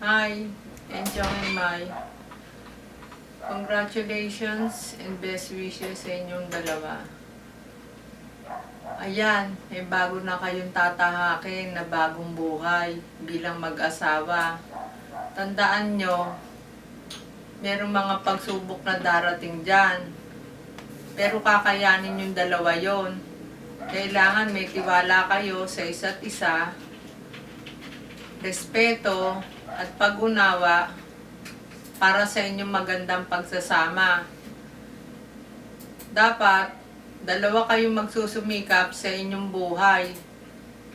Hi, Enchong and Mai. Congratulations and best wishes sa inyong dalawa. Ayan, may bago na kayong tatahakin na bagong buhay bilang mag-asawa. Tandaan nyo, merong mga pagsubok na darating dyan. Pero kakayanin yung dalawa yon. Kailangan may tiwala kayo sa isa't isa, respeto at pag-unawa para sa inyong magandang pagsasama. Dapat, dalawa kayong magsusumikap sa inyong buhay.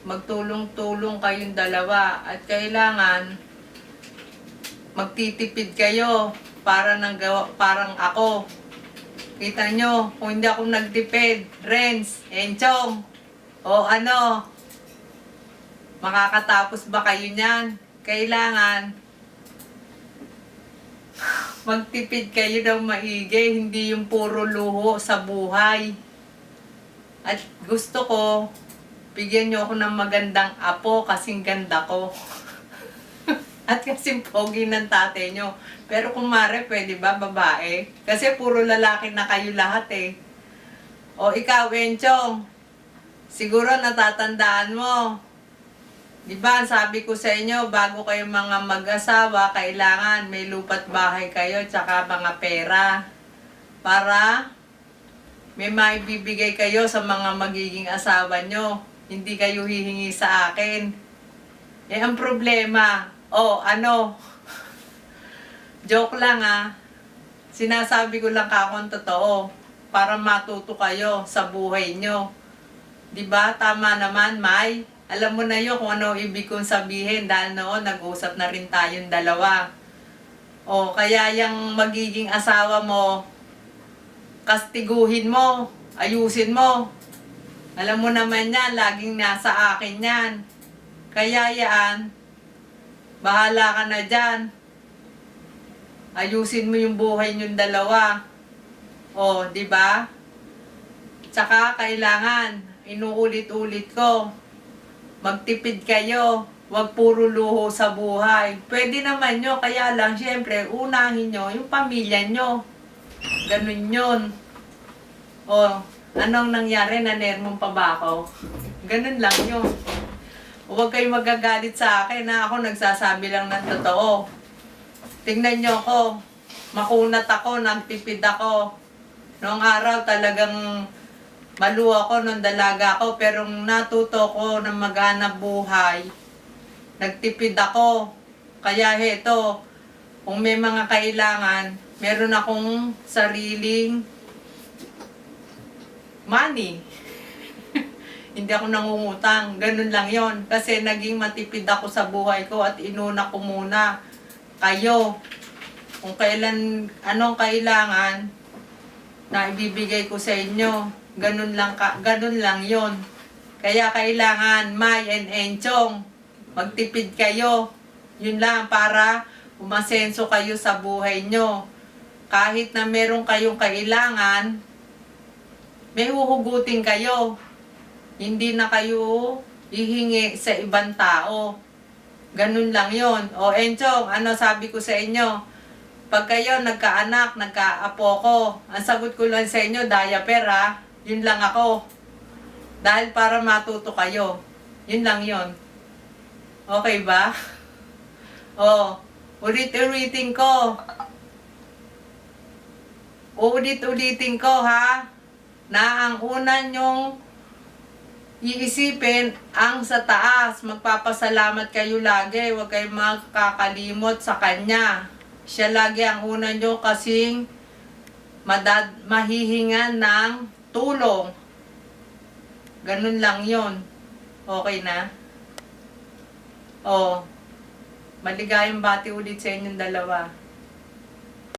Magtulong-tulong kayong dalawa at kailangan magtitipid kayo parang ako. Kita nyo, kung hindi ako nagtipid, Renz, Enchong, o ano, makakatapos ba kayo niyan? Kailangan magtipid kayo ng maigi, hindi yung puro luho sa buhay. At gusto ko, bigyan nyo ako ng magandang apo kasing ganda ko. At kasing pogi ng tatay nyo. Pero kung mare, pwede ba babae? Kasi puro lalaki na kayo lahat eh. O ikaw, Enchong, siguro natatandaan mo. Diba, sabi ko sa inyo, bago kayo mga mag-asawa, kailangan may lupa't bahay kayo, tsaka mga pera. Para may maibibigay kayo sa mga magiging asawa nyo. Hindi kayo hihingi sa akin. Eh, ang problema, joke lang Sinasabi ko lang kakong totoo, para matuto kayo sa buhay nyo. Diba, tama naman, Mai? Alam mo na yun kung ano ibig kong sabihin dahil noon nag-usap na rin tayong dalawa. O, kaya yung magiging asawa mo, kastiguhin mo, ayusin mo. Alam mo naman yan, laging nasa akin yan. Kaya yan, bahala ka na dyan. Ayusin mo yung buhay niyong dalawa. O, di ba? Tsaka kailangan, inuulit-ulit ko, magtipid kayo, wag puro luho sa buhay. Pwede naman nyo, kaya lang, syempre, unahin nyo yung pamilya nyo. Ganun yun. O, anong nangyari? Nanermong pa ba ako? Ganun lang yun. Huwag kayong magagalit sa akin na ako nagsasabi lang ng totoo. Tingnan nyo ako, makunat ako, nagtipid ako. Noong araw talagang malu ako nung dalaga ako, pero natuto ko ng maghanap buhay. Nagtipid ako. Kaya heto, kung may mga kailangan, meron akong sariling money. Hindi ako nangungutang. Ganun lang yon. Kasi naging matipid ako sa buhay ko at inuna ko muna kayo. Kung kailan, anong kailangan na ibibigay ko sa inyo. Ganun lang yon. Kaya kailangan, Mai and Enchong, magtipid kayo. Yun lang, para umasenso kayo sa buhay nyo. Kahit na meron kayong kailangan, may huhugutin kayo. Hindi na kayo hihingi sa ibang tao. Ganun lang yon. O Enchong, ano sabi ko sa inyo? Pag kayo nagkaanak, nagkaapo ko, ang sagot ko lang sa inyo, diaper Yun lang ako. Dahil para matuto kayo. Yun lang yon. Okay ba? O, ulit-ulitin ko. Ulit-ulitin ko na ang una nyong iisipin ang sa taas. Magpapasalamat kayo lagi. Huwag kayong makakalimot sa Kanya. Siya lagi ang una nyo kasing mahihingan ng tulong. Ganun lang yon. Okay na? O, maligayang bati ulit sa inyong dalawa.